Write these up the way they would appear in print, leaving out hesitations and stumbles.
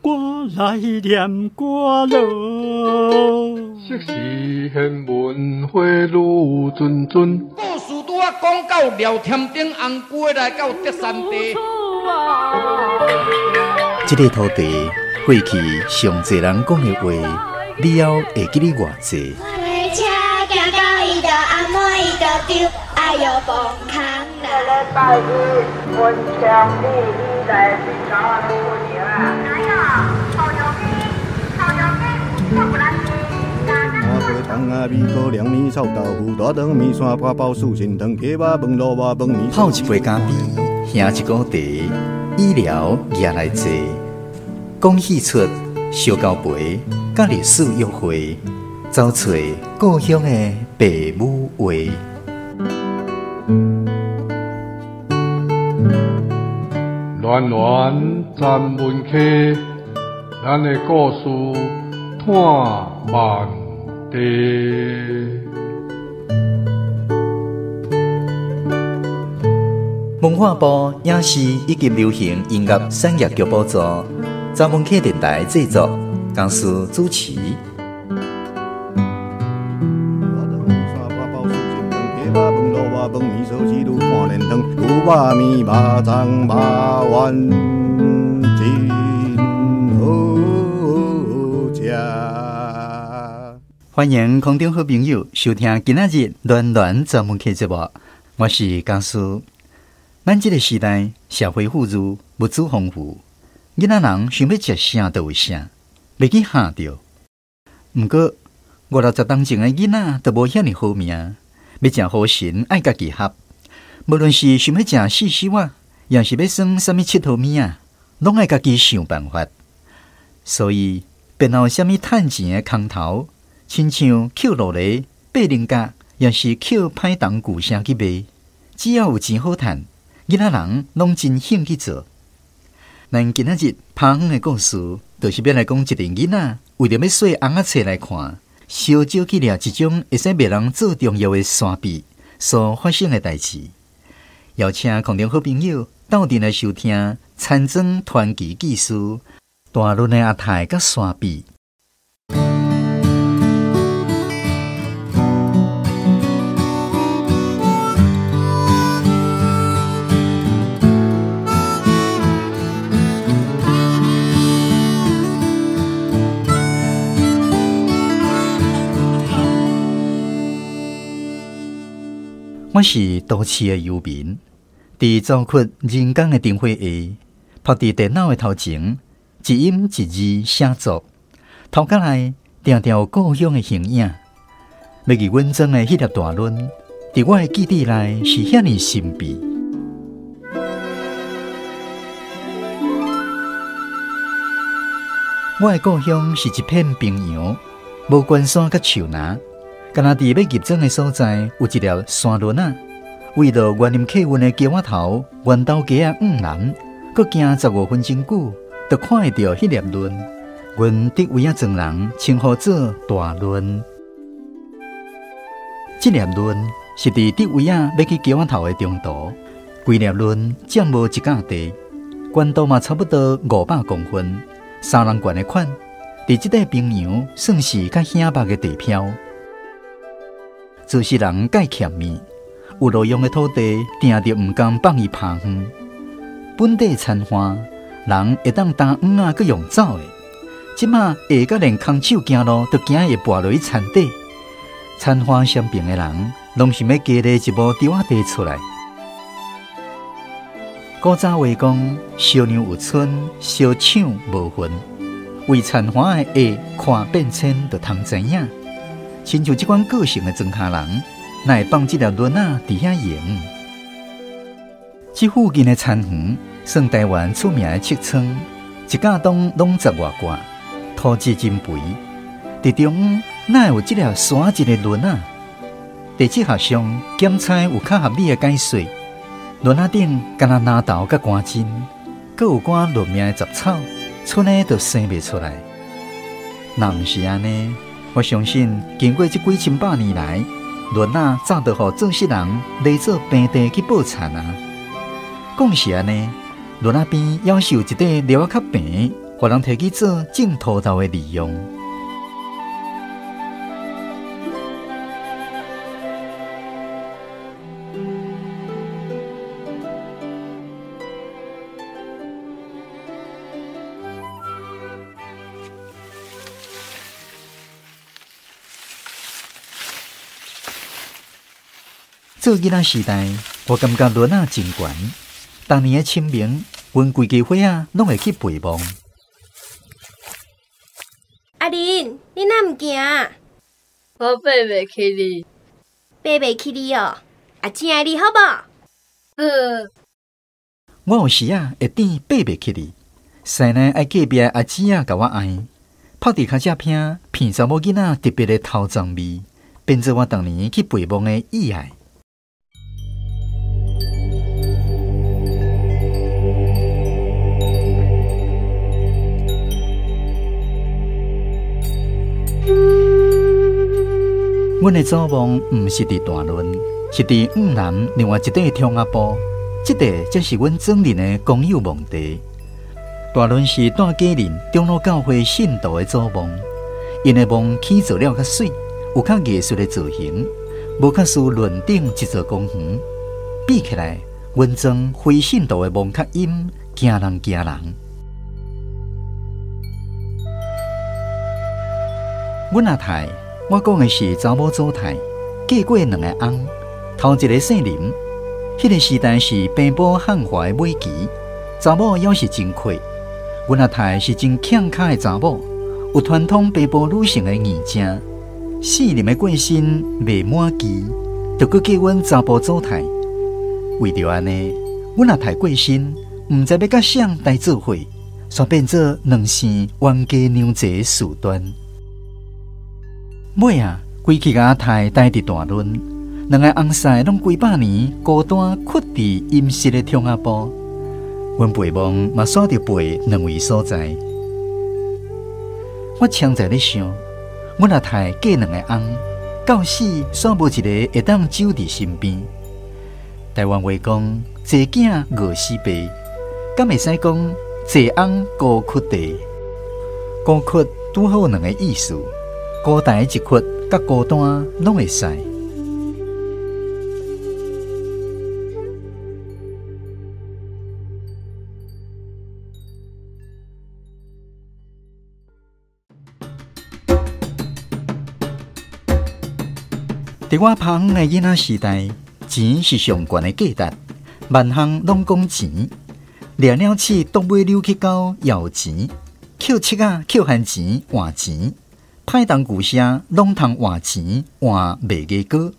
我来念歌咯。昔时贤文花女谆谆，故事拄啊讲到廖添丁红过来到德山地。这个土地过去上侪人讲的话，你还会记得偌济？车行到伊就阿妹伊就丢，哎哟崩空啦！礼拜日文昌你来去找我们过年啊？哪有？好有命，好有命，我不来去。麻婆汤啊，米糕凉面臭豆腐，大肠面线花包素心汤，鸡肉饭萝卜饭面。泡一杯咖啡，兄一锅茶，医疗也来坐。讲戏出小交陪，甲历史约会，找找故乡的爸母话。暖暖站门客，咱的故事探万地。文化部影视以及流行音乐产业局补助，站门客电台制作，公司主持。饭面烧鸡肉看连汤，牛肉面肉粽肉丸真好食。欢迎空中好朋友收听今仔日暖暖专门客节目，我是江苏。咱这个时代社会富裕，物资丰富，囡仔人想要食啥就有啥，袂去吓着。毋过50-60当前的囡仔都无遐尼好命。要食好神，爱家己合。无论是想要食四喜碗，也是要耍什么佚佗物啊，拢爱家己想办法。所以，别有什么趁钱的空头，亲像捡落来八零角，也是捡歹东旧声去卖。只要有钱好趁，囡仔人拢真兴去做。咱今仔日拍远的故事，就是要来讲一个囡仔为着要洗红仔册来看。小少去掠一种会使别人做重要的山壁所发生的代志，邀请空中好朋友斗阵来收听参庄传奇纪事，大轮的阿太甲山壁。我是都市的游民，伫糟蹋人间的灯火下，趴伫电脑的头前，一音一字写作，头壳内定定有故乡的形影。要记文章的迄粒大轮，伫我的记忆内是遐尼神秘。我的故乡是一片平洋，无关山甲树林。敢若伫要入庄的所在，有一条山轮啊，为了原林客运的桥仔头，圆豆街啊往南，搁行15分钟久，就看会到迄粒轮。阮伫位啊庄人称呼做大轮。这粒轮是伫伫位啊要去桥仔头的中途，规粒轮占无一甲地，宽度嘛差不多500公分，3人悬的款。伫这块平洋算是较险迫的地漂。做事人介欠面，有路用的土地定着毋甘放伊趴远。本地田花人会当担黄啊，佮用走的。即马下甲连空手行路，都惊会跋落去田底。田花相并的人，拢想要加咧一亩稻仔地出来。古早话讲，烧娘有春，烧抢无魂。为田花的下看变迁，就通知影。亲像这款个性的庄稼人，哪会放这条轮啊伫遐用？这附近的田园算台湾出名的七村，一架栋拢10外挂，土质真肥。伫中央哪有这条山一个轮啊？地质学上检测有较合理的解释，轮啊顶敢若纳豆甲干针，阁有寡论命的杂草，剩的就生袂出来。若毋是安尼？我相信，经过这几千百年来，轮啊早就互做事人来做平地去保产啊。讲是安尼，轮啊边要是有一块料较平、互人摕去做种土豆的利用。做囡仔时代，我感觉轮啊真悬。当年的清明，阮规家伙仔拢会去陪望。阿玲，你哪毋惊？我爬袂起你，爬袂起你哦。阿姊爱你好无？我有时啊会顶爬袂起你，使呢爱隔壁阿姊啊甲我爱，泡伫脚只片，骗查某囡仔特别的头鬃味，变做我当年去陪望的意爱。阮的祖墓毋是伫大仑，是伫五南另外一块冲阿埔，这块则是阮庄人的公有墓地。大仑是大家人长老教会信徒的祖墓，因的墓起造了较水，有较艺术的造型，无较似论顶一座公园。比起来，阮庄非信徒的墓较阴，惊人惊人。阮阿太。我讲的是查某祖太，嫁过2个翁，头一个姓林。迄个时代是平埔汉化的尾期，查某要是真阔。阮阿太是真欠卡的查某，有传统平埔女性的义正。4年的过身未满期，就搁嫁阮查埔祖太。为着安尼，阮阿太过身，毋知要甲谁来做伙，煞变做2线冤家娘贼事端。尾啊，规气甲阿太待伫大仑，2个翁婿拢几百年孤单屈伫阴湿的冲阿埔。阮陪望嘛选着陪2位所在。我常在咧想，阮阿太嫁2个翁，到死煞无一个会当守伫身边。台湾话讲，济囝饿死爸，敢会使讲济翁孤屈地？孤屈拄好2个意思。孤单一屈，甲孤单拢会使。伫我旁的囡仔时代，钱是上悬的价值，万项拢讲钱。掠了鼠，独尾溜去狗要钱，捡七仔捡闲钱换钱。歹当旧声，拢通换钱换卖鸡糕。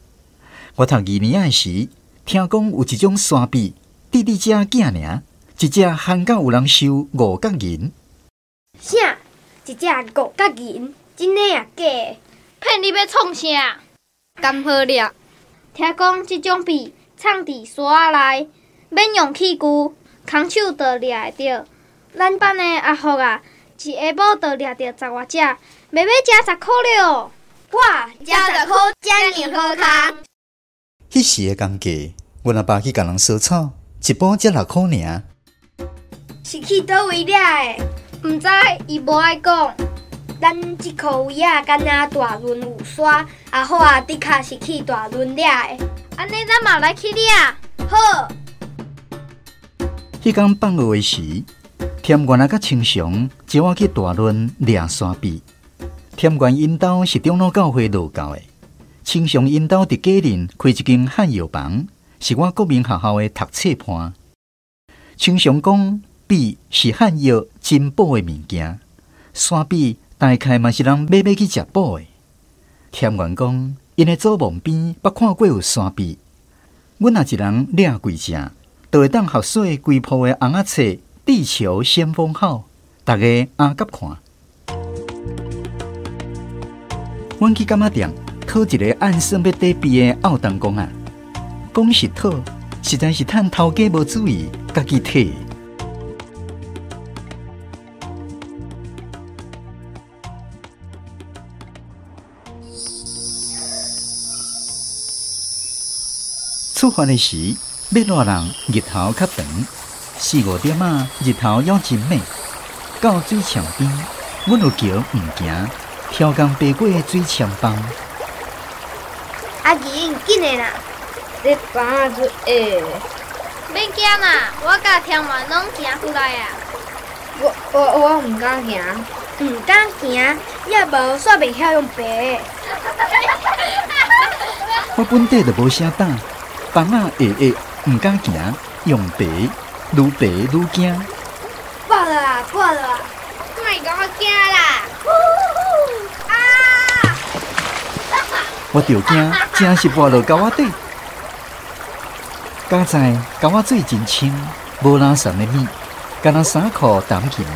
我读2年时，听讲有一种山鱉，滴滴只囝尔，一只憨到有人收5角银。啥？一只5角银？真诶啊假诶？骗你要创啥？甘好掠？听讲即种鱉藏伫沙仔内，免用器具，空手就掠会着。咱班诶阿福啊，一下晡就掠着10外只。妹妹加10块了，哇，加10块真尔好康。迄时的工价，阮阿爸去甲人赊草，一包才6块尔。是去倒位掠的？毋知伊无爱讲。咱即箍位啊，敢若大轮有沙，啊好啊，的确是去大轮掠的。安尼咱嘛来去掠。好。迄天放学的时，添员啊甲清祥招我去大轮掠山鱉。添员因兜是长老教会落教的，清祥因兜伫家人开一间汉药房，是我国民学校的读册伴。清祥讲，鱉是汉药珍宝的物件，山鱉大概嘛是人买去食补的。添员讲，因的祖墓边捌看过有山鱉，阮若一人掠几只，就会当合水规铺的红仔册《地球先锋号》，大家挨甲看。阮去柑仔店讨一个按算要底边的奥东公啊，讲是讨，实在是趁头家无注意，家己摕。出发的时，要热人日头较长，4、5点日头还真美。到水墙边，阮有桥毋行，挑工爬过水墙帮。阿银，紧的啦！你帮做会。免惊啦，我甲天元拢行出来啊！我毋敢行。毋敢行，也无煞袂晓用爬。我本底就无啥胆，房仔下下毋敢行，用爬，愈爬愈惊。挂了啊，挂了啊！莫甲我惊啦！我着惊，真是跋落高我底。加在高我水真清，无垃圾的米，敢若衫裤澹去尔。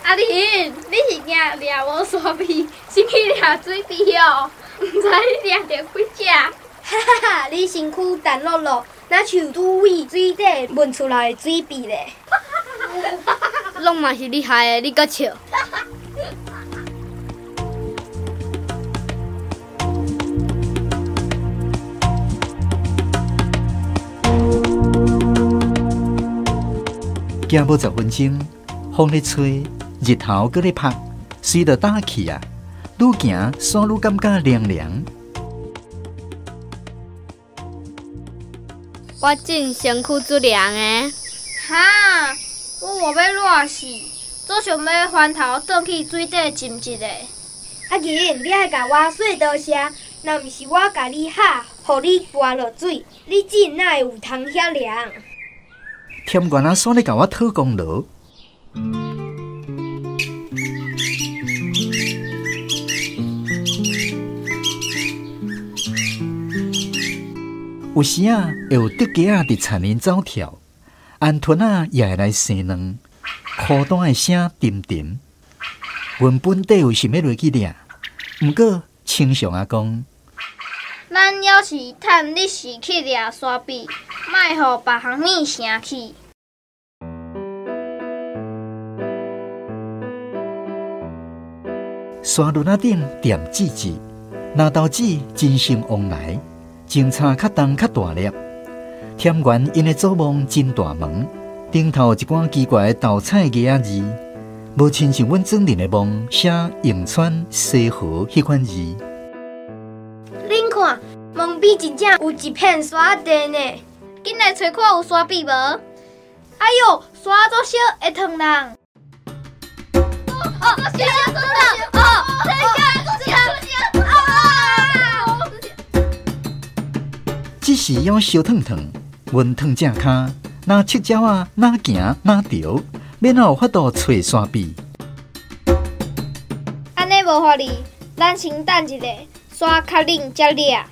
阿玲，你是惊掠无沙皮，是去掠水皮哦？毋知你掠着几只？哈哈哈！你身躯淡落落，哪像拄位水底闻出来的水皮咧？拢嘛是你害的，你搁笑。行无10分钟，风咧吹，日头搁咧晒，水就打去啊！愈行山愈感觉凉凉。我真身躯足凉的。哈！我要热死，总想要翻头转去水底浸一下。阿银，你爱甲我说多谢，若毋是我甲你吓，互你滑落水，你真哪会有通遐凉？添元仔煞咧甲我讨功劳。有时啊，会有竹鸡仔伫田林走跳，鹌鹑仔也会来生卵，孤单的声沉沉。阮本底有想要落去掠，毋过清常啊讲，咱要是趁你是去掠沙皮，莫互别项物生气。沙轮仔顶点纸纸，拿豆子真心往来，种差较重较大粒。添元因的祖墓真大门，顶头有一寡奇怪的豆菜叶仔字，无亲像阮庄人的墓写永川西河迄款字。恁看，墓边真正有一片沙地呢，紧来找看有沙皮无？哎哟，沙做小会烫人。小真的哦，只是要烧烫烫，阮烫正骹，哪赤脚啊，哪行哪着，免有法度找沙皮。安尼无法哩，咱先等一下，沙较冷才掠。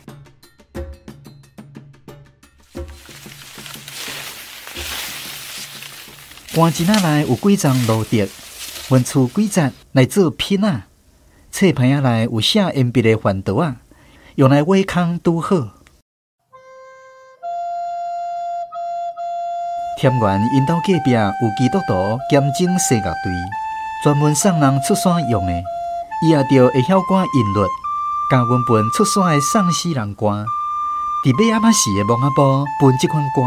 棺钱仔内有几张路竹，阮厝几节来做品仔。册牌仔内有写鉛笔的环刀仔，用来画空拄好。添元因兜隔壁有基督徒兼整西乐队，专门送人出山用的。伊也着会晓歌音律，教阮分出山的送死人歌。伫尾暗仔时的墓仔埔分即款歌，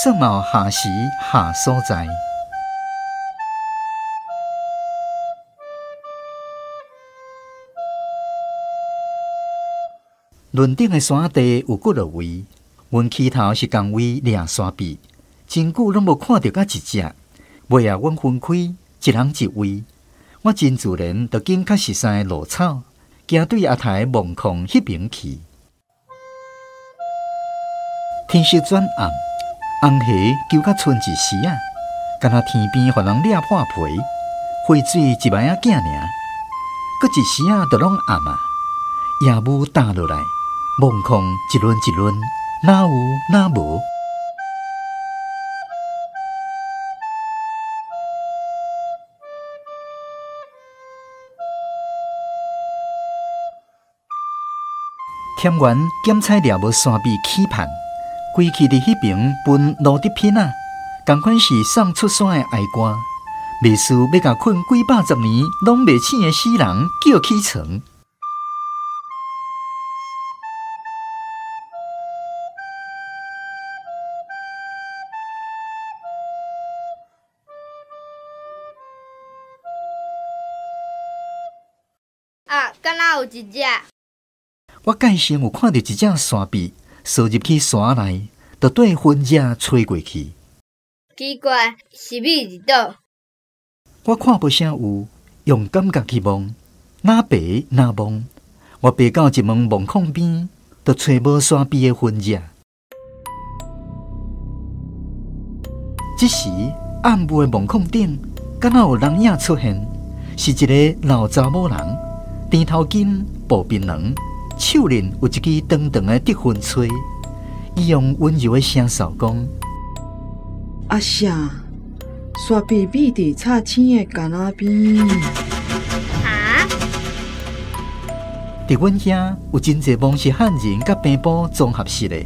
算嘛有下时下所在。轮顶的山地有几落位，阮起头是共位掠沙皮，真久拢无看到甲一只。尾啊，阮分开，一人一位，我真自然就紧较熟悉的路草，行对阿台墓框迄边去。天色转暗，红霞求甲剩一时啊，敢若天边互人掠破皮，花水一摆仔镜尔，搁一时啊就拢暗啊，夜雾打落来。梦空一轮一轮，哪有哪无？添元检采掠无山皮起盼，规气伫迄边分路竹品仔，同款是送出山的哀歌，袂输要甲困几百10年拢袂醒的死人叫起床。啊，敢若有一只。我介先有看到一只山鱉扫入去山内，就对云遮吹过去。奇怪，是米伫倒？我看无啥有，用感觉去望，哪爬哪望。我爬到一门门框边，就找无山鱉的痕迹。这时，暗雾的门框顶，敢若有人影出现，是一个老查某人，甜头巾、薄槟榔，手里有一支长长的竹薰吹。伊用温柔的声哨讲：“阿霞，山鱉米伫插青的干那边。”啊！伫阮遐有真侪梦是汉人甲平埔综合式的，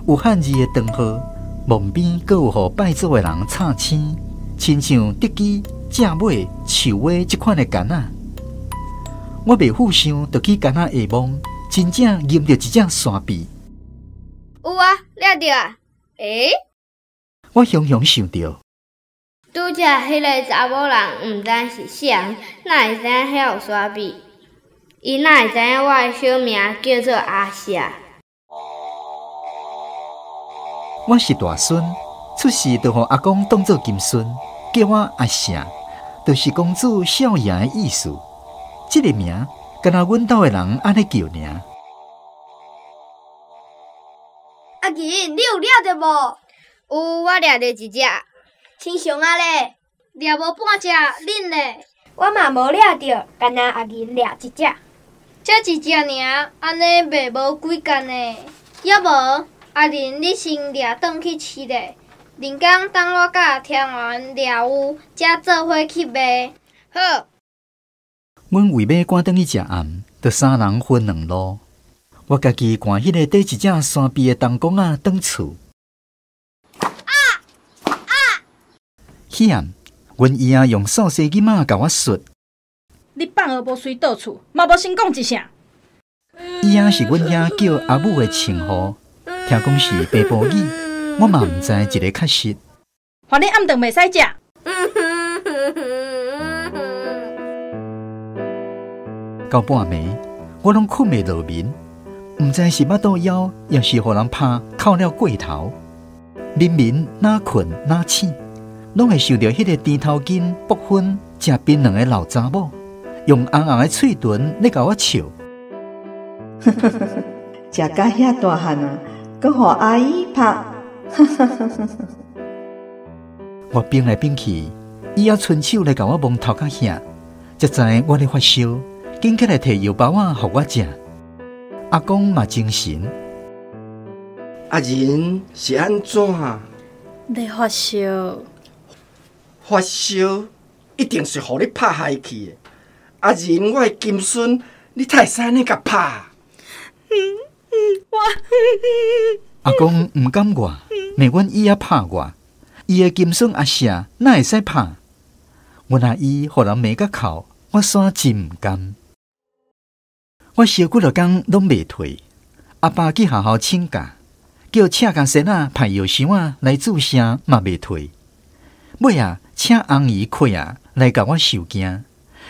有汉字的灯号，梦边阁有互拜祖的人插青，亲像竹鸡、正尾、树尾即款的干仔。我袂赴想，就去干仔下望，真正认着一只山鱉。有啊，掠着啊！我雄雄想着，拄则迄个查某人毋知是啥，哪会知影遐有山鱉？伊哪会知影我的小名叫做阿霞？我是大孙，出世就互阿公当作金孙，叫我阿霞，就是公主少爷的意思。这个名，敢若阮兜的人安尼叫尔。阿银，你有掠着无？有，我掠着一只。亲像啊咧，掠无半只，恁咧？我嘛无掠着，干那阿银掠一只。才一只尔，安尼袂无几工呢。要无，阿银你先掠转去饲咧，另工等我甲听完掠有，才做伙去卖。好。阮为要赶转去食暗，就三人分两路。我家己赶迄个缀一只山鱉的东公仔转厝。迄暗，阮姨仔用扫地机仔甲我说：“你放学无随倒厝，嘛无先讲一声。”姨仔是阮遐叫阿母的称呼，听讲是平埔语，我嘛毋知一个确实。反正暗顿袂使食。到半暝，我拢困袂落眠，毋知是腹肚枵，抑是互人拍扣了过头。眠眠哪困哪醒，拢会想到迄个甜头巾、薄薰、食槟榔的老查某，用红红的喙唇咧甲我笑。食到遐大汉啊，阁互阿姨拍。我变来变去，伊还伸手来甲我摸头壳遐，才知我咧发烧。紧起来摕药包仔互我食，阿公嘛精神。阿仁是安怎？咧发烧。发烧一定是互你拍害去的。阿仁，我的金孙，你才会使安尼甲拍？阿公毋敢我，骂阮姨仔拍我。伊的金孙阿霞哪会使拍？阮阿姨互人骂甲哭，我煞真毋甘。我烧几落工拢袂退，阿爸去学校请假，叫赤甲先仔派药箱仔来注射嘛袂退。尾啊，请红姨开啊来甲我受惊，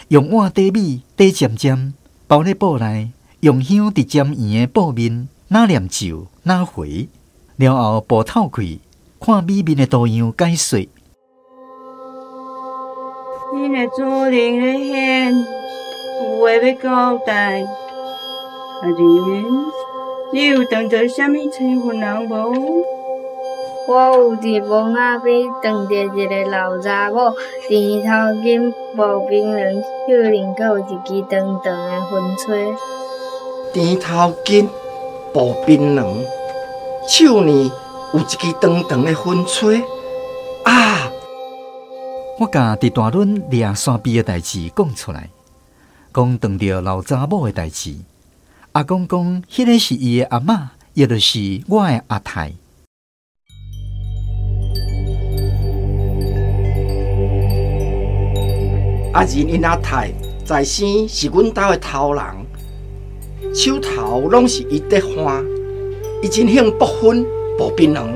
用碗底米底尖尖包咧布内，用香伫尖圆的布面哪念咒哪回，了后布透开，看米面的图样解说。你的主人的现，有话要交代。阿仁，你有当着什么催婚人无？我有伫门仔边撞着一个老查某，甜头巾、薄槟榔，手里阁有一支长长的薰吹。甜头巾、薄槟榔，手里有一支长长的薰吹。啊！我甲伫大轮掠山鱉的代志讲出来，讲撞着老查某的代志。阿公讲，迄个是伊的阿嬷，也就是我的阿太。阿仁因阿太在生是阮兜的头人，手头拢是伊在花，伊真兴薄薰、薄槟榔。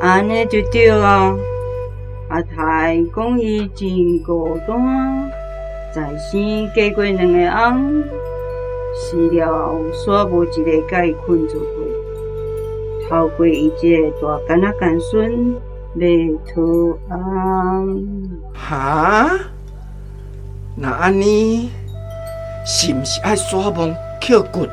安尼就对啊！阿太讲伊真孤单，在生嫁过2个翁，死了后煞无一个甲伊困做伙。透过伊这个大干仔干孙来讨翁。哈？那安尼，是毋是爱耍梦捡骨？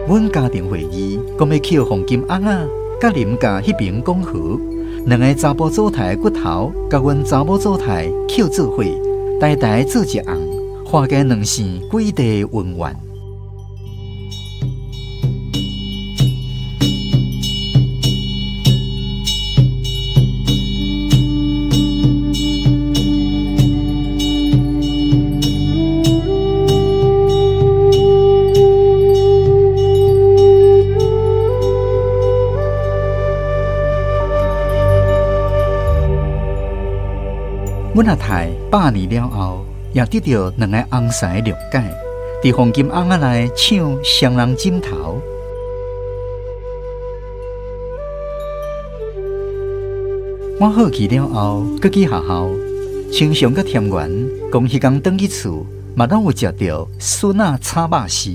阮家庭会议讲要捡黄金翁仔，甲林家迄边讲好，2个查甫祖太骨头，甲阮查某祖太捡做伙，代代做一翁，化解2生几地恩怨。阮阿太8年了后，也得到2个翁婿的谅解，伫黄金翁仔内抢双人枕头。我好奇了后，搁去学校，清常甲田园讲迄天转去厝，嘛拢有食到笋仔炒肉丝，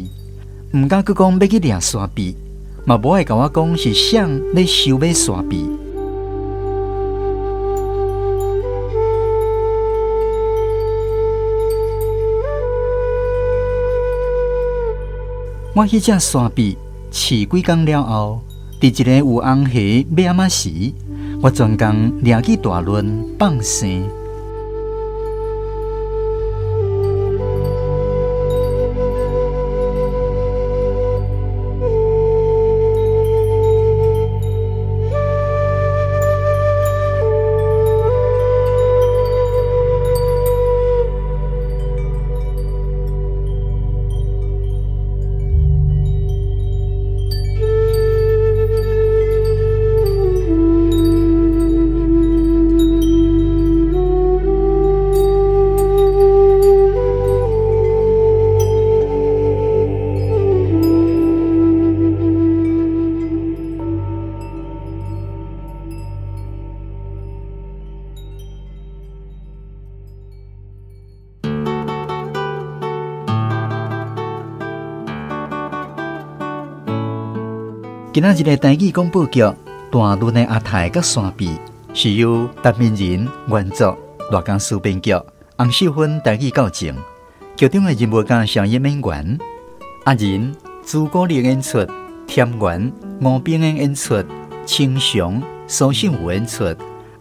毋敢搁讲要去掠沙币，嘛无爱甲我讲是谁咧收买沙币。我迄只沙币饲几工了后，伫一个有红虾尾仔时，我专工掠去大轮放生。今仔日的台语广播剧《大轮的阿太甲山壁》是由陈明仁原作，罗江书编剧，洪秀芬台语校正。剧中的人物甲声音演员：阿仁、朱国立演出，田园、吴炳英演出，清祥、苏秀武演出，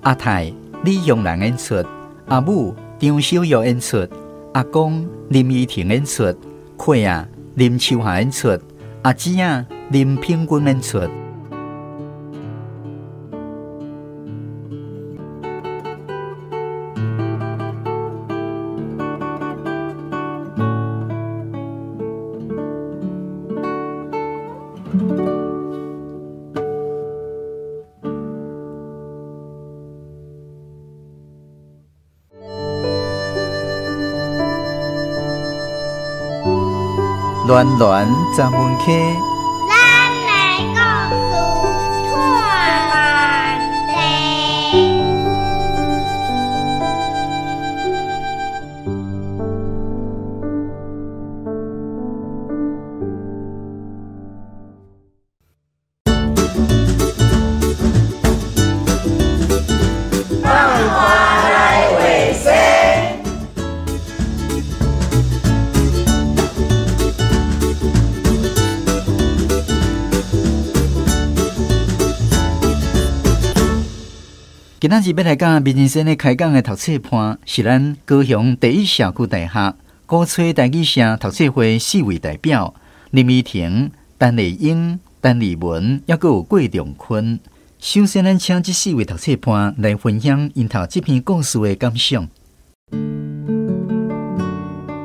阿太、李香兰演出，阿母、张小玉演出，阿公、林依婷演出，契啊、林秋霞演出，阿姊啊、林品君演出。暖暖站门口，咱的故事串满地。放花来话说。今仔日要来讲民生社咧开讲的读册班，是咱高雄第一社区大学鼓吹台语社读册会4位代表：林依婷、陈丽英、陈丽文，还有郭仲坤。首先，咱请这4位读册班来分享因读这篇故事的感想。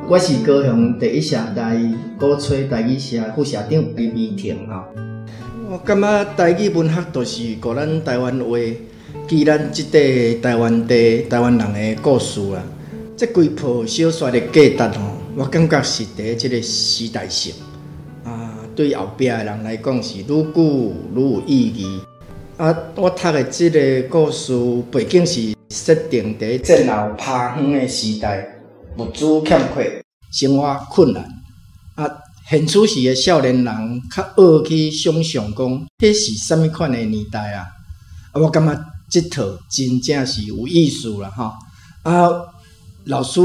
我是高雄第一社大鼓吹台语社副社长林依婷哈。我感觉台语文学就是互咱台湾话。记咱即块台湾地、台湾人的故事啦，这几部小说的价值吼，我感觉是第即个时代性啊，对后壁的人来讲是愈久愈有意义。我读的这个故事背景是设定在战后扒荒的时代，物资欠缺，生活困难。现此时的少年人较学去想象讲，迄是啥物款的年代啊？我感觉这套真正是有意思啦吼。老师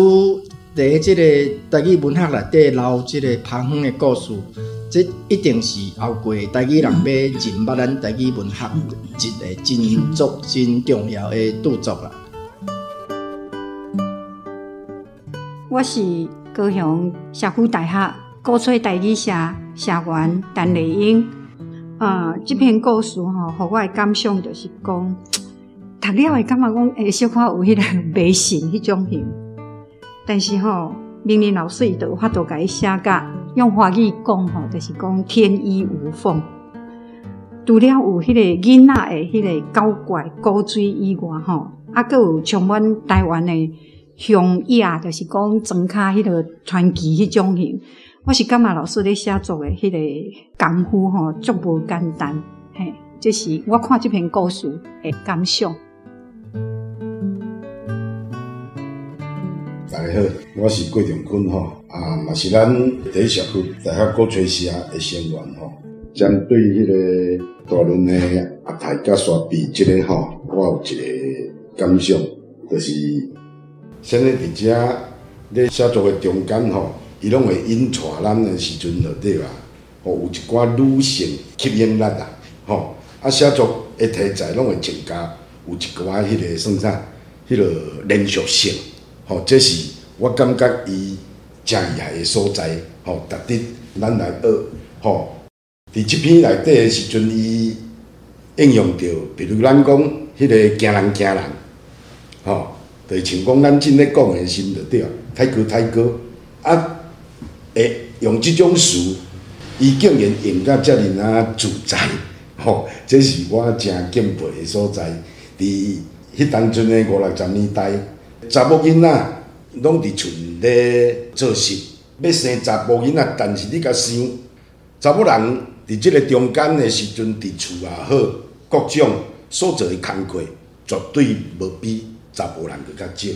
伫即个台语文学内底留即个扒荒的故事，这一定是后过台语人要认捌咱台语文学一个真重要的著作啦。我是高雄社区大学古吹台语社社员陈丽英。这篇故事吼，互我的感想就是讲，读了会感觉讲，小可有迄个迷信迄种型。但是吼，明年老师伊就有法度甲伊写甲用华语讲吼，就是讲天衣无缝。除了有迄个囡仔的迄个搞怪古水以外吼，阁有充满台湾的乡野，就是讲庄脚迄个传奇迄种型。我是感觉老师咧写作的迄个功夫吼，足无简单。嘿，这是我看这篇故事的感想。大家好，我是郭仲坤吼，嘛是咱第一社区大学古吹社的成员吼。针对迄个大轮的阿泰甲沙比这个吼，我有一个感想，就是先咧伫遮咧写作的中间吼，伊拢会引带咱的时阵就对啦，吼有一寡女性吸引力啦，吼写作的题材拢会增加有一寡迄个算啥，迄个连续性。吼，这是我感觉伊真厉害的所在，吼，值得咱来学。吼，伫这篇内底的时阵，伊应用着，比如咱讲迄个惊人，吼，就是像讲咱今咧讲的心就对，太高，会用这种词，伊竟然用甲遮尔啊自在，吼，这是我真敬佩的所在。伫迄当阵的50-60年代。查某囡仔拢伫厝咧做事，要生查某囡仔，但是你甲想，查某人伫即个中间的时阵，伫厝也好，各种所做的工课，绝对无比查甫人佫较少。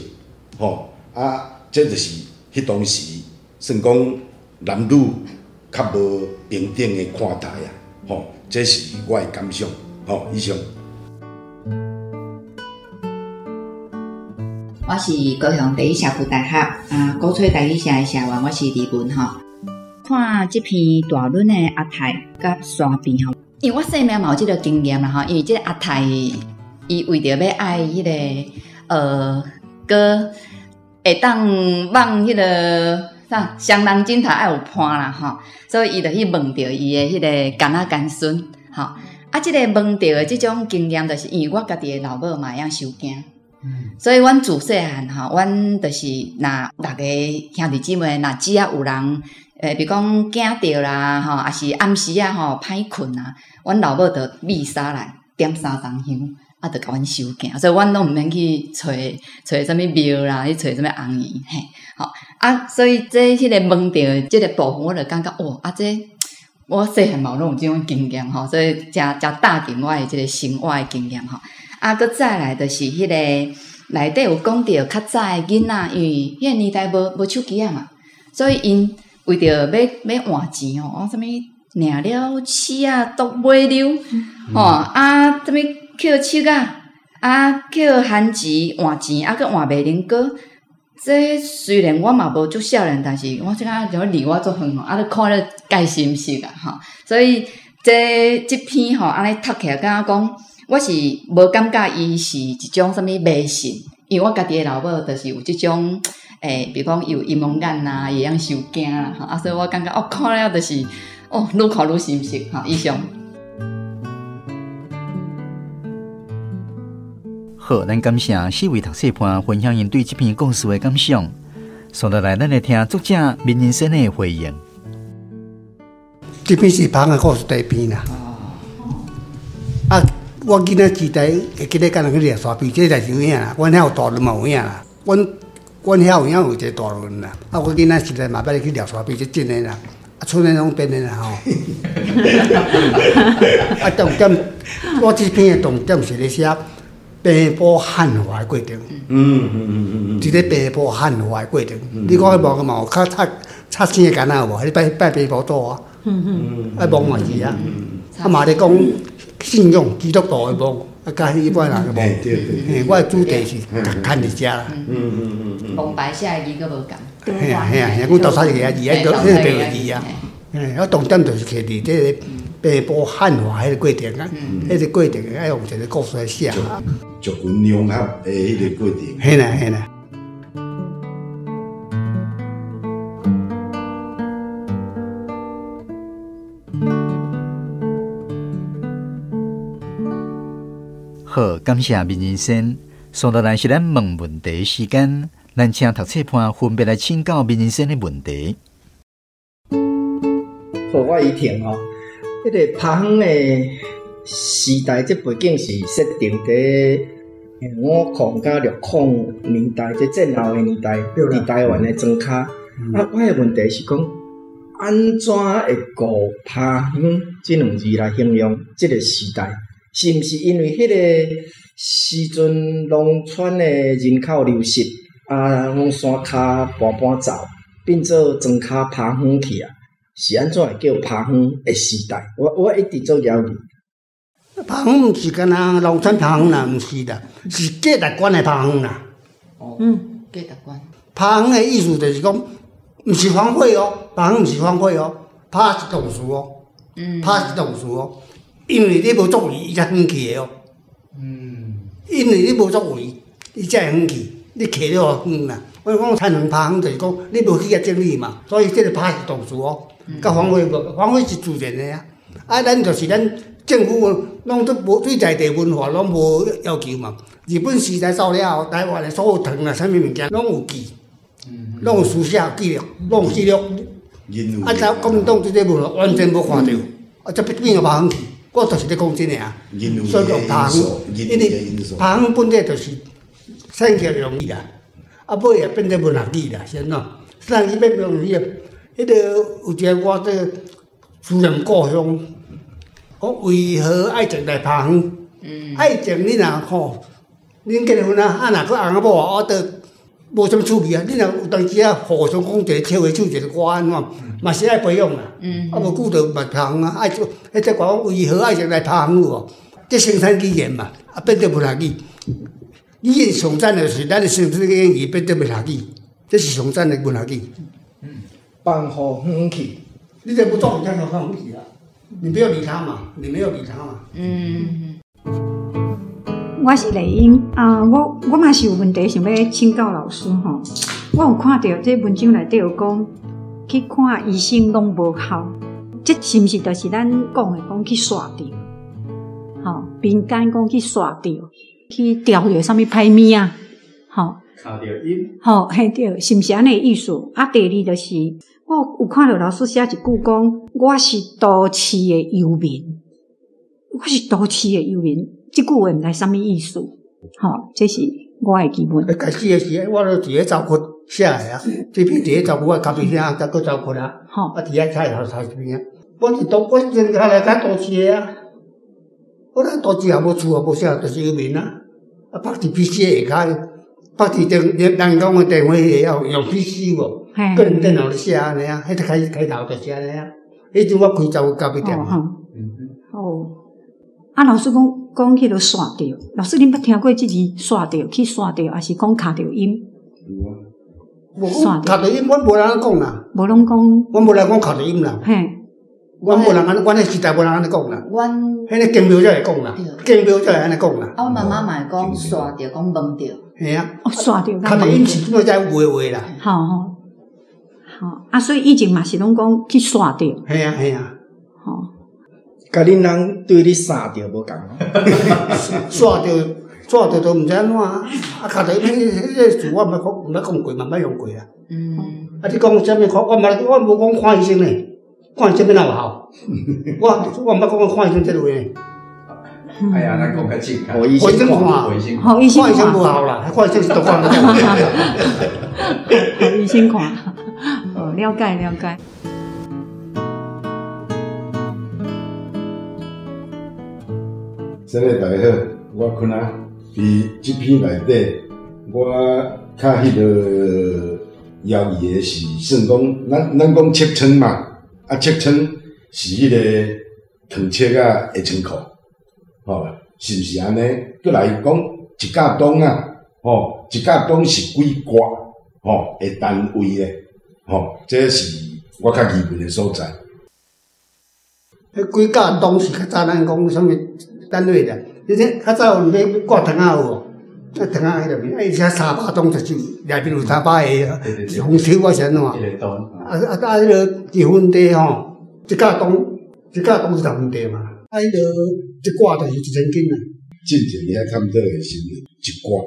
吼，这就是迄当时算讲男女较无平等的看待啊。吼，这是我的感想。吼，以上。我是高雄第一社区大学古吹台语社的社员，我是李文吼。看这篇大轮的阿泰甲沙比吼，因为我细命嘛有这个经验啦吼，因为这个阿泰伊为着要爱迄个哥会当望迄个啥双人枕头爱有伴啦吼，所以伊就去问着伊的迄个干仔干孙吼。这个问着的这种经验，就是因为我家己的老母嘛会晓收惊。所以，阮自细汉吼，阮就是若逐个兄弟姊妹，若只啊有人，比如讲惊着啦，吼，也是暗时啊吼歹困啊，阮老母就米沙来点3炷香，就甲阮收惊，所以阮拢毋免去找啥物庙啦，去找啥物红衣，嘿，吼所以迄个问着即个部分，我就感觉这我细汉嘛拢有即种经验吼，所以真打进我的即个生活的经验吼。搁再来就是迄个内底有讲到较早的囡仔，因为迄个年代无手机啊嘛，所以因为着要换钱吼，啥物领了鼠啊、剁尾溜吼啥物捡树啊、捡番薯换钱，搁换袂能过。这虽然我嘛无足少年，但是我即个就离我足远吼，你看了介心实啊吼，所以这篇吼安尼读起来，感觉讲。我是无感觉伊是一种啥物迷信，因为我家己的老母就是有即种比如讲有阴谋眼啦，会晓收惊啦，所以我感觉看了就是愈看愈心实以上。好，咱感谢4位读书伴分享因对这篇故事的感想。接下来，咱来听作者民人生的回应。这篇是旁的故事第一篇啦。我囡仔时代会记得敢若去掠沙皮，这就是有影啦。阮遐有大轮嘛有影啦，阮遐有影有一个大轮啦。我囡仔时代嘛捌去掠沙皮，这真诶啦。厝内拢变的啦吼。啊，重点，我这篇的重点是咧写平埔汉化的过程。一个平埔汉化的过程。你讲迄无个嘛，有较插生的干那有无？你拜平埔祖啊？啊，蒙嘛是啊。啊嘛咧讲信仰基督徒的蒙，啊甲迄一般人的蒙。我的主题是看伫遮啦。蒙白下字个无共。嘿啊，阮豆沙一个字，迄个白个字啊。我重点就是摕伫这个平埔汉化迄个过程啊，迄个过程要用一个故事来写。族群融合的迄个过程。嘿啦。好，感谢面人先。送到来是咱问问题的时间，咱请读册判分别来请教面人先的问题。互我伊听吼，迄个拍远的时代，这背景是设定伫50甲60年代，这战后的年代，伫台湾的庄脚。啊，我的问题是讲，安怎会顾拍远这两字来形容这个时代？是毋是因为迄个时阵农村的人口流失，啊，往山骹搬走，变做庄脚拍远去啊？是安怎会叫拍远的时代？我一直做了解。拍远毋是干那农村拍远啦，毋是啦，是价值观的拍远啦。价值观。拍远的意思就是讲，毋是荒废哦，拍远毋是荒废哦，拍是动词哦，拍是动词哦。因为你无作为，伊才远去的哦。因为你无作为，伊才会远去。你摕了远啦。我讲才能拍远，就是讲你无去个整理嘛，所以这个拍是动词哦。甲荒废无，荒废是自然的啊。啊，咱就是咱政府拢都无对在地文化拢无要求嘛。日本时代走了后，台湾的所有糖啊，啥物物件拢有记，拢有书写记录，拢有记录。啊，在国民党这个文化完全无看到，啊，这变个拍远去。我就是咧讲真诶啊，所以讲拍远，因为拍远本来就是产业容易啦，啊尾也变做文学字啦，先喏，产业变容易啊。迄个有一个我这思念故乡，讲为何爱情来拍远？爱情你若吼，恁结婚啊，啊若佫翁仔某啊，我都无啥物趣味啊。你若有当时啊，互相讲一个唱个唱一个歌安怎，嘛是爱培养啦。啊无久就嘛拍远啊，爱做迄只讲为何爱情来拍远无？这生产语言嘛，啊变做文学语。语言上赞就是咱的生产语言变做文学语，这是上赞的文学语。放互远去，你这不做，你才放远去啊！你不要理他嘛，你没有理他嘛。我是丽英啊，我嘛是有问题想要请教老师吼。我有看到这文章内底有讲，去看医生拢无效，这是毋是就是咱讲的讲去刷掉？吼，民间讲去刷掉，去调着啥物歹物啊？吼，卡着音。吼，嘿对，是毋是安尼意思？啊，第二就是。我有看到老师写一句讲，我是都市的游民，我是都市的游民，这句话毋知啥物意思？吼，这是我的疑问。开始的时，我都伫咧照顾写的啊，这边伫咧照顾我咖啡厅，再搁照顾啦。吼，啊，伫咧菜头这边啊，我真下来较都市的啊，我咱都市也无厝也无啥，就是游民啊。啊，拍伫 PC 下骹，拍伫人讲的电话要用 PC 无？个人电脑咧写安尼啊，迄只开头就是安尼啊。迄阵我开早咖啡店。哦，啊，老师讲迄个刷掉，老师恁捌听过即字刷掉去刷掉，还是讲卡着音？刷卡着音，阮无人讲啦。无拢讲，阮无人讲卡着音啦。嘿，阮无人安，阮迄时代无人安尼讲啦。迄个经庙才会讲啦，经庙才会安尼讲啦。啊，我妈妈嘛会讲刷掉，讲蒙掉。嘿啊，刷掉。卡着音是即个才有话啦。好。啊，所以以前嘛是拢讲去刷掉。系啊，吼，甲恁人对你杀掉无共哦。刷掉都毋知安怎啊！啊，卡着迄个字我毋捌讲过，嘛捌用过啊。啊，你讲啥物？我无讲看医生呢，看医生哪有效？我毋捌讲看医生这类呢。哎呀，咱讲较正确。互医生看，看医生无效啦，看医生是都看得到。互医生看。哦，了解。生日大好，我困啊！伫这篇内底，我较迄个要义的是算讲，咱讲切床嘛，啊切床是迄个糖切啊的床裤，吼，是毋是安尼？过来讲一架档啊，吼，一架档是几挂，吼的单位咧，吼，这是我较疑问的所在。迄几架档是较早咱讲啥物单位的，你听较早有咧挂糖仔有无？啊糖仔迄落面，伊写300档就是内面有300个红条我是安怎？迄个2分地吼，一架档是10分地嘛，啊迄个一挂就是1000斤啦。进前遐探讨的时阵，一挂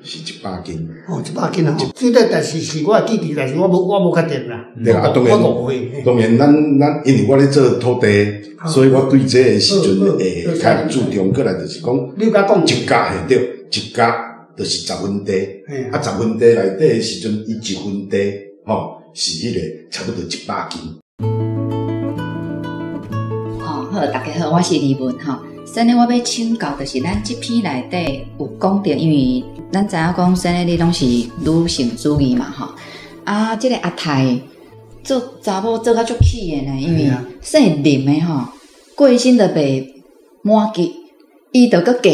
是100斤。哦，100斤啊！这个但是我记住，但是我无确定啦。对啊，当然，咱因为我咧做土地，所以我对这个时阵会较注重。过来就是讲，你甲讲一架系对，一架就是10分地，啊10分地内底的时阵，伊1分地吼是迄个差不多100斤。好，大家好，我是李文吼。先呢，我要请教就是咱这篇内底有讲到，因为咱知影讲，先呢你拢是女性主义嘛吼。啊，这个阿太做查某做甲足气的呢，因为姓林的吼，过身就袂满级，伊就搁嫁，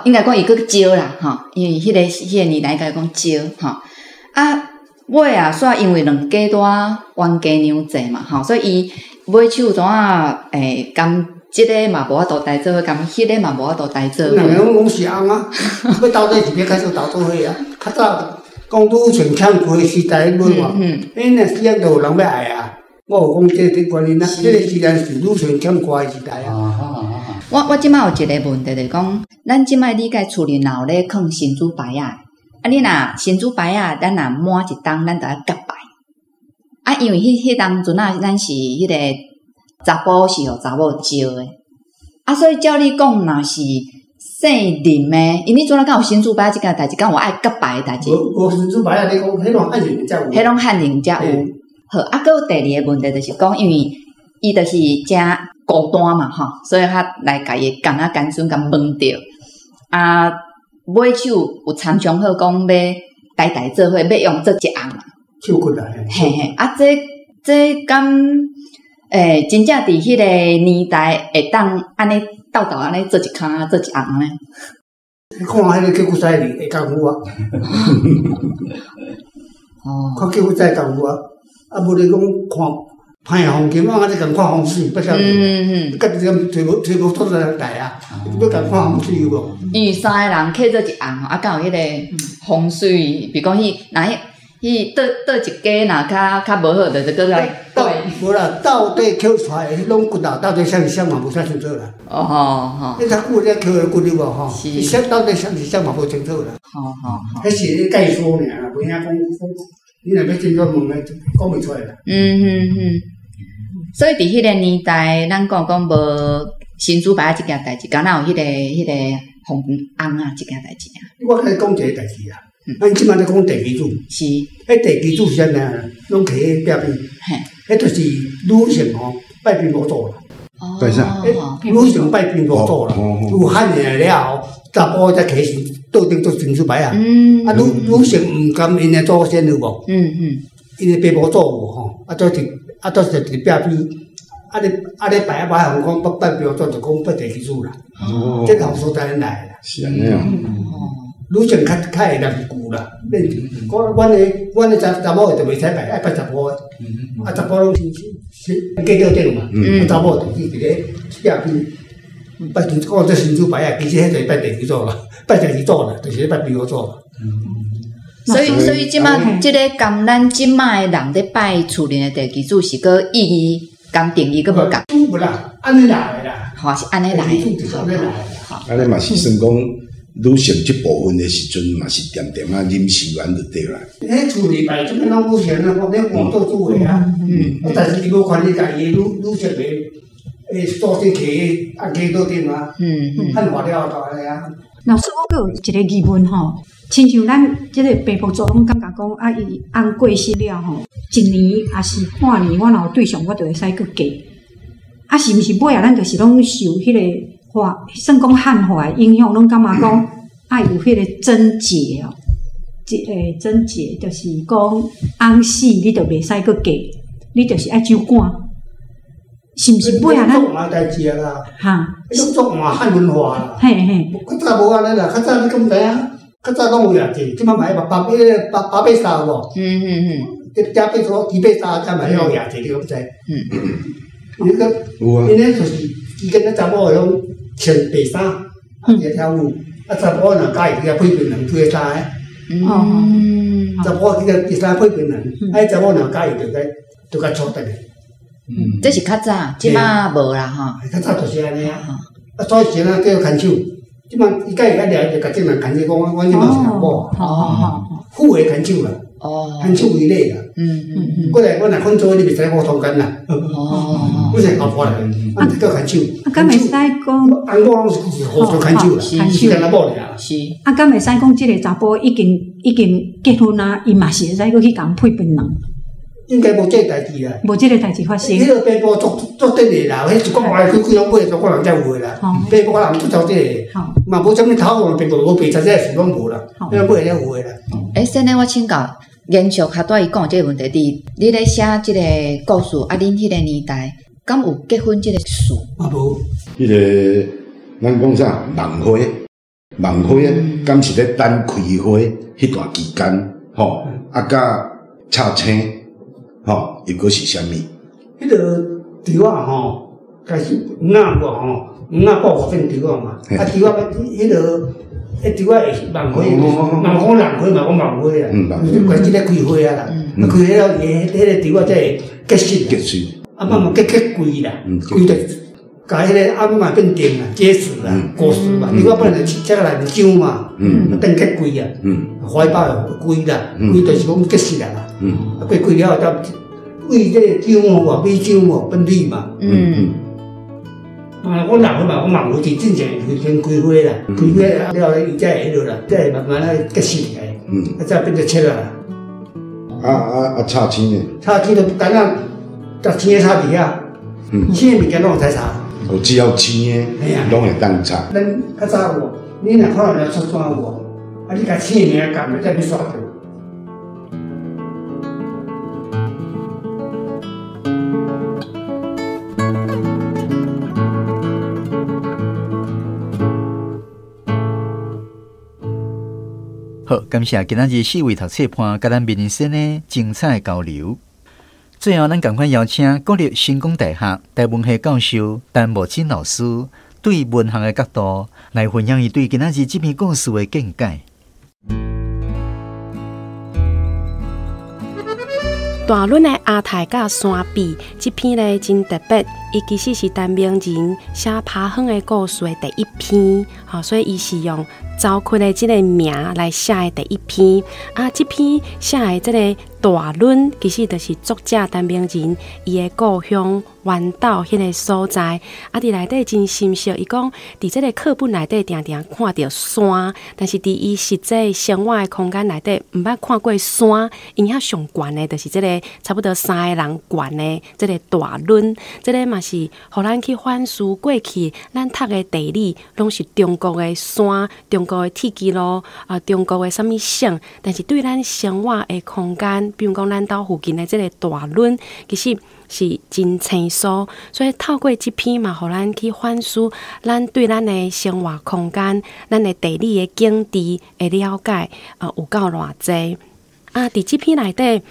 应该讲伊搁招啦吼，因为迄个年代应该讲招吼。啊，尾啊煞因为两家大冤家娘济嘛吼，所以伊买手怎啊甘。这个嘛无法度代做，咁迄个嘛无法度代做。两个拢是翁啊，要斗底是要开始斗做伙啊。较早讲拄像欠亏时代论嘛，因若死人就有人要爱啊。我有讲这个观念啊，这个时代是愈像欠亏的时代啊。我即摆有一个问题就是讲，咱即摆理解厝里若有咧放新珠牌啊，你若新珠牌啊，咱若满一档，咱就要夹牌。啊，因为迄当阵啊，咱是迄个。查甫是互查某招的，啊，所以照你讲，若是姓林的，因为你阵仔敢有新珠牌即件代志，敢有爱夹牌的代志？无新珠牌啊！你讲迄种汉人才有。迄种汉人才有。好，啊，搁有第二个问题就是讲，因为伊就是真孤单嘛，吼，所以他来家己干啊干孙甲问着，啊，买手有参详好讲要代做伙，要用做一红嘛。手骨啊！嘿嘿，啊，这敢？真正伫迄个年代会当安尼斗安尼做一骹做一红呢？看迄个叫骨仔会功夫啊！哦，看叫骨仔功夫啊！啊，无你讲看歹风琴啊，你共看风水，不晓得？甲你咁找无做得来啊！要共看风水有无？因为3个人刻做一红，啊，敢有迄个风水，比如讲伊倒一家若较无好，就是搁来对。无啦，到底捡出来迄种骨头，到底啥嘛无啥清楚啦。哦。你较久才捡的骨头无吼？是啥到底啥嘛无清楚啦。好。迄是咧解说尔啦，袂晓讲，你若要真正问诶，讲袂出来啦。所以伫迄个年代，咱讲无新珠牌即件代志，敢若有迄个红红啊即件代志啊。我甲你讲一个代志啊。咱即摆咧讲地基主，是，迄地基主是安尼啊，拢徛喺壁边，迄就是女性吼拜兵无做啦。拜啥？女性拜兵无做啦，有汉人了后，查甫才起身倒顶做新珠牌啊。啊，女性毋甘因诶祖先有无？因诶爸无做无吼，啊，都是伫壁边，咧拜行讲拜兵做就讲拜地基主啦。这个所在来啦。是安尼啊。女性较会念旧啦，阮诶查某就袂使拜，爱拜查甫诶。啊，查甫拢是嫁到顶嘛，查某就是伫咧壁边拜神，讲做神主牌啊，其实迄就是拜地基主啦，拜地基主啦，就是咧拜兵主啦。所以即摆即个甘咱即摆诶人咧拜厝里诶地基主是个意义，甘定义个无共。无啦，安尼来诶啦，吼是安尼来诶。安尼嘛是算讲。女性即部分的时阵，嘛是点点啊饮食完就对啦。迄厝里摆即个拢女性啊，我咧换做主的啊。但是伊无权利家己女性诶祖先起啊家倒顶啊。汉化了就安尼啊。老师，我阁有一个疑问吼，亲像咱即个爸母祖拢感觉讲啊，伊翁过世了吼，一年还是半年，我若有对象，我就会使阁嫁。啊，是毋是尾啊？咱就是拢受迄个话，算讲汉化的影响，拢感觉讲爱有迄个贞洁哦。贞洁就是讲翁死你就袂使搁嫁，你就是爱守寡，是毋是尾啊？咱做嘛代志啊啦，哈，迄种做嘛汉文化啦。嘿嘿，较早无安尼啦，较早你讲知影，较早拢有夜市，即摆嘛八八三无？这加八三，二八三，加嘛有夜市，你讲知？伊个，因咧就是伊跟那查某个拢穿白衫，一跳舞，查甫若介意，伊配槟榔配衫诶。查甫伊个衫配槟榔，查某若介意，就甲错得咧。这是较早，即摆无啦吼。较早就是安尼啊，早以前啊叫牵手，即摆伊介意个掠就甲正人牵手，讲我即嘛是人某，富诶牵手啦，牵手为例啦。过来我若分做你袂使我同干啦。我是阿婆来，叫牵手。敢袂使讲？安我拢是互相牵手啦，是干那某尔。是。敢袂使讲？即个查甫已经结婚啊，伊嘛是会使搁去共配槟榔。应该无这个代志啦，无这个代志发生。迄个病波做得的啦，迄一国外开拢买，中国人才有的啦。病波人做到这个，嘛无啥物头用病波，无白查这事拢无啦，迄个买才有的啦。先呢，我请教，延续较带伊讲这个问题，你咧写这个故事，恁迄个年代，敢有结婚这个事？无。迄个咱讲啥梦花，梦花敢是咧等开花迄段期间，吼，甲插青。吼，又搁是啥物？迄个稻啊吼，开始黄啊无吼，黄啊爆变稻啊嘛。啊稻啊，迄个稻啊会梦花，人讲人花嘛，讲梦花啦。关键咧开花啊啦，开花了，迄个稻啊才会结实。结实。啊，慢慢结贵啦，贵着，甲迄个暗嘛变定啦，结实啦，果实嘛。稻啊本来就切下来就长嘛，等结贵啊，花苞贵啦，贵就是讲结实啦。啊，过贵了后，为这个姜哦，米姜哦，本地嘛。我人花嘛，我梦花是正常先开花啦，开花了伊才会迄落啦，才会慢慢啊结实起来，啊才变做切啦。插青呢？插青就单单甲青的插伫遐，青的物件拢有使插。哦，只要青的，拢会当插。咱较早有，你若看到出山有，啊你甲青的名夹了，才要刷掉。好，感谢今仔日4位读册伴甲咱民生的精彩交流。最后，咱赶快邀请国立成功大学台文系教授陈慕真老师，对文学的角度来分享伊对今仔日这篇故事的见解。大论的阿泰甲山壁这篇呢真特别，伊其实是陈明仁写爬远的故事的第一篇，所以伊是用赵坤的这个名来写的第一篇。这篇写的这个大论，其实就是作者陈明仁伊的故乡湾岛迄个所在。伫内底真深刻，伊讲伫这个课本内底常常看到山，但是伫伊实际生活的空间内底，毋捌看过山。因遐上悬的，就是这个差不多3个人悬的这个大论，这个嘛是互咱去反思过去咱读的地理，拢是中国的山、中国的铁枝路中国的啥物省，但是对咱生活的空间，比如讲咱兜附近的这个大论，其实是真清楚，所以透过这篇嘛，互咱去反思咱对咱的生活空间、咱的地理的景致的了解有够偌济。伫这篇内底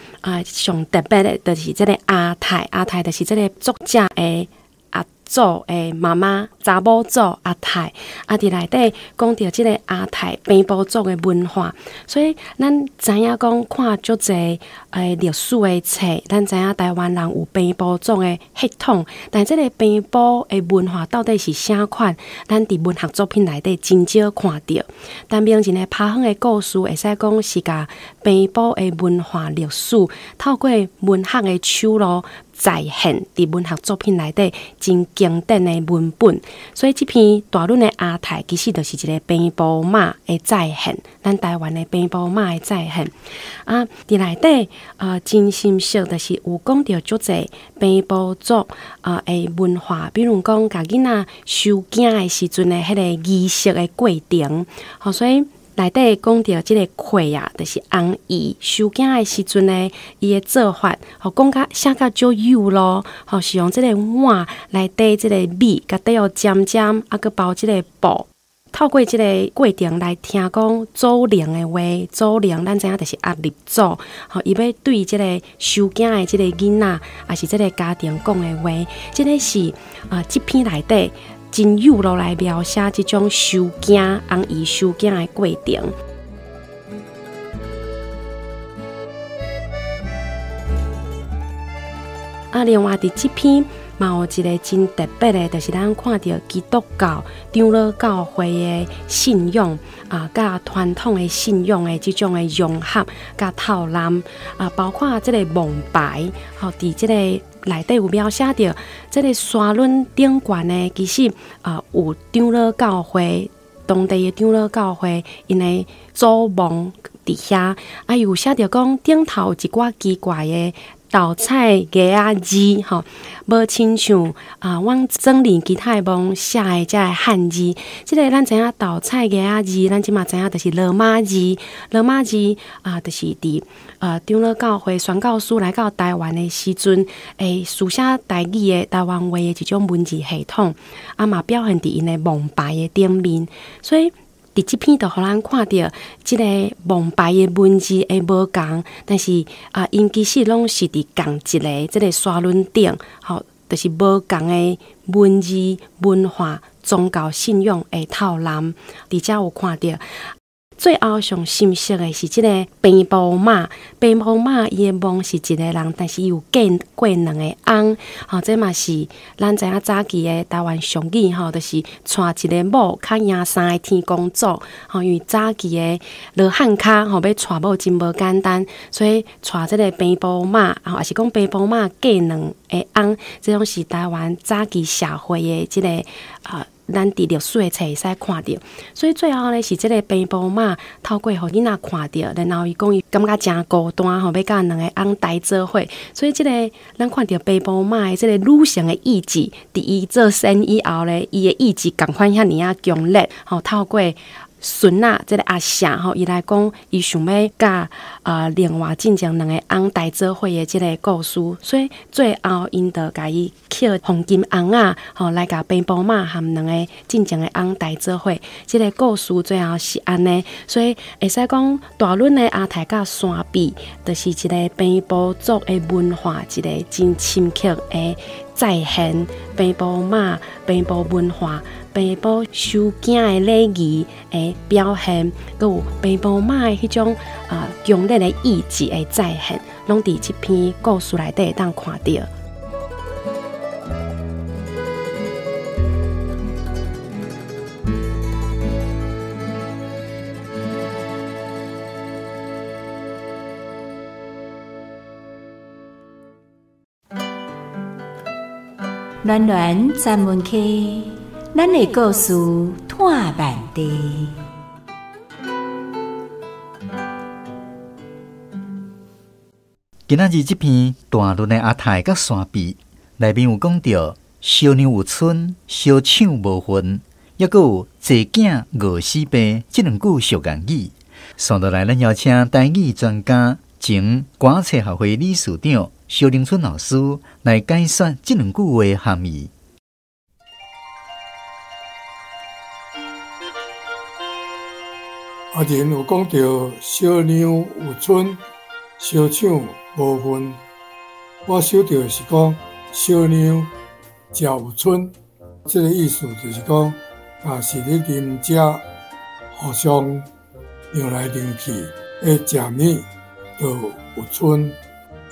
上特别的，就是这个阿泰就是这个作者的阿祖的妈妈，查某祖阿泰。伫内底讲到这个阿泰平埔族的文化，所以咱知影讲看足侪历史的册，咱知影台湾人有平埔族的血统，但这个平埔的文化到底是啥款？咱伫文学作品内底真少看到。陈明仁的爬远的故事，会使讲是甲平埔的文化历史透过文学的手路再现伫文学作品内底真经典的文本。所以这篇大论的阿泰其实就是一个平埔马的再现，咱台湾的平埔马的再现啊。伫内底真心色就是有讲到足侪平埔族的文化，比如讲甲囡仔收囝的时阵的迄个仪式的过程，所以内底讲到即个桧啊，就是翁姨收囝的时阵呢，伊的做法，讲甲写甲足幼咯，是用即个碗来底即个米，甲底有尖尖，佮包即个布。透过即个过程来听讲祖灵的话，祖灵咱知影就是阿立祖，伊要对即个收囝的即个囡仔，也是即个家庭讲的话，即个是即篇内底真幼落来描写即种收囝翁姨收囝的过程。另外伫即篇。嘛有一个真特别的，就是咱看到基督教长老教会的信仰甲传统的信仰的这种的融合甲透蓝包括这个蒙牌，伫这个内底有描写到这个山峦顶悬的，其实有长老教会当地的长老教会因的祖墓伫遐，有写到讲顶头有一寡奇怪的。豆菜芽仔字无亲像阮整理其他墓写的这个汉字，即个咱知影豆菜芽仔字，咱即嘛知影就是罗马字。罗马字就是伫长老教会宣教师来到台湾的时阵，书写台语的台湾话的一种文字系统，嘛表现伫因的墓牌的顶面，所以。伫即篇就互咱看到即个蒙牌的文字会无共，但是因其实拢是伫共一个即个山峦顶，就是无共的文字文化宗教信仰的透蓝，伫遮有看到。最后上深色的是即个平埔马，平埔马伊的墓是一个人，但是有嫁过两个翁，这嘛是咱知影早期的台湾俗语，就是娶一个某较赢三个天公祖，因为早期的罗汉脚要娶某真无简单，所以娶即个平埔马，也是讲平埔马嫁两个翁，这种是台湾早期社会的即个咱伫历史的册会使看到，所以最后呢是即个平埔马透过互囡仔看到，然后伊讲伊感觉真孤单，要甲两个翁台做伙，所以即个咱看到平埔马的即个女性的意志，伫伊做生以后呢，伊的意志共款遐尔强烈，透过。孙仔即个阿霞伊来讲，伊想要甲另外进前两个翁台做伙的即个故事，所以最后因着甲伊捡黄金翁仔，来甲平埔马含两个进前的翁台做伙，即个故事最后是安尼，所以会使讲大轮的阿泰甲山壁，就是一个平埔族的文化，一个真深刻的再现平埔马、平埔文化。平埔收囝的礼仪的表现，佮有平埔马的迄种强烈的意志的再现，拢伫这篇故事内底会当看到。暖暖专门去。咱的故事探万地。今仔日这篇大论的阿泰甲山壁内面有讲到烧娘有春，烧抢无魂，抑佫有坐囝饿死病这两句俗谚语。上到来，咱邀请台语专家、前歌册学会理事长萧凌春老师来解说这两句话的含义。人有讲到烧娘有春，烧抢无魂。我想到是讲烧娘食有春，这个意思就是讲，是咧啉食互相让来让去，食物就有春。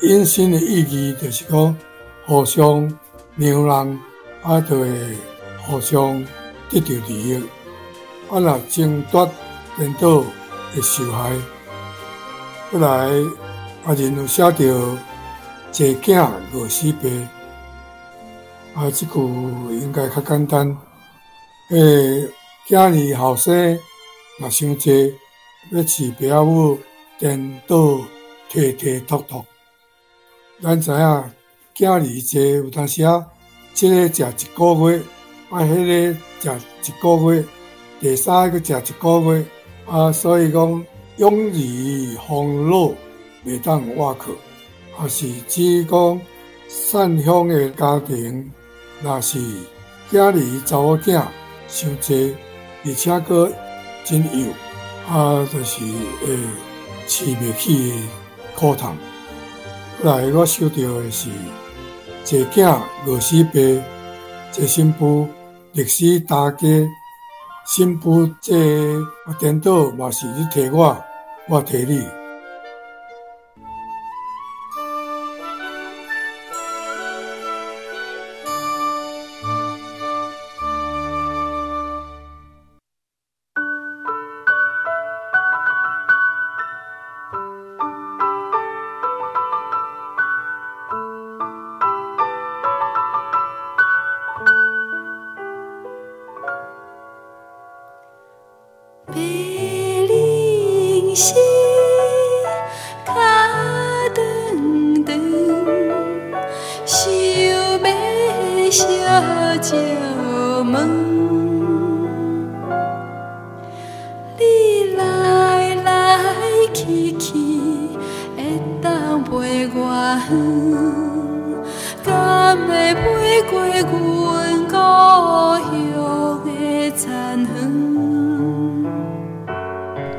引申的意义就是讲，互相让人，就会互相得到利益。若争夺颠倒会受害。后来人有写到一囝饿死爸。这句应该较简单。囝儿后生若伤济，要饲爸仔母颠倒提提托托。咱知影囝儿济有当时啊，这个食一个月，迄个食一个月，第三个食一个月，所以讲养儿防老袂当瓦靠，也是指讲善乡的家庭，若是囝儿查某囝伤济，而且佫真幼，就是会饲袂起的苦痛。后来我收到的是，一囝饿死爸，一新妇历史大家，新妇这颠倒嘛是你摕我，我摕你。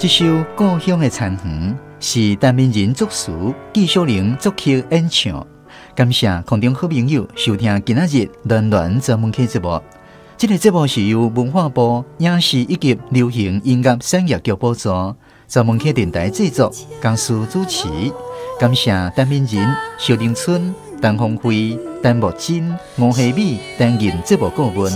这首《故乡的田园》是陈明仁作词，纪晓玲作曲演唱。感谢空中好朋友收听今仔日暖暖专门 K 节目。这个节目是由文化部影视以及流行音乐产业局补助，专门 K 电台制作，公司主持。感谢陈明仁、萧凌春、陈芳辉、陈木真、吴希美担任节目顾问，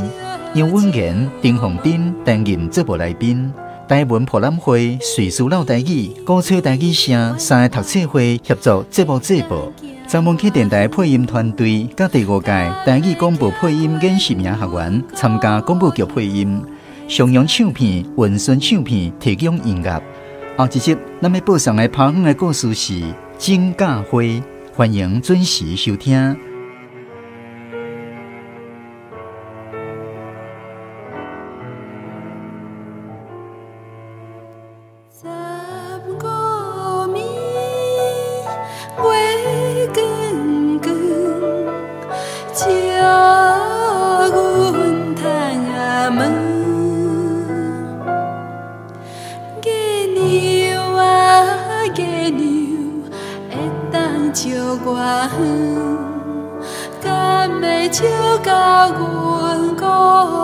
杨文贤、丁凤珍担任节目来宾。台文博览会、瑞士老台语、古早台语声三个读册会协助节目制播。专门 K 电台配音团队甲第5届台语广播配音演习名学员参加广播剧配音。襄阳唱片、文顺唱片提供音乐。后一集咱要播送的爬远的故事是《金甲花》，欢迎准时收听。敢要照到阮故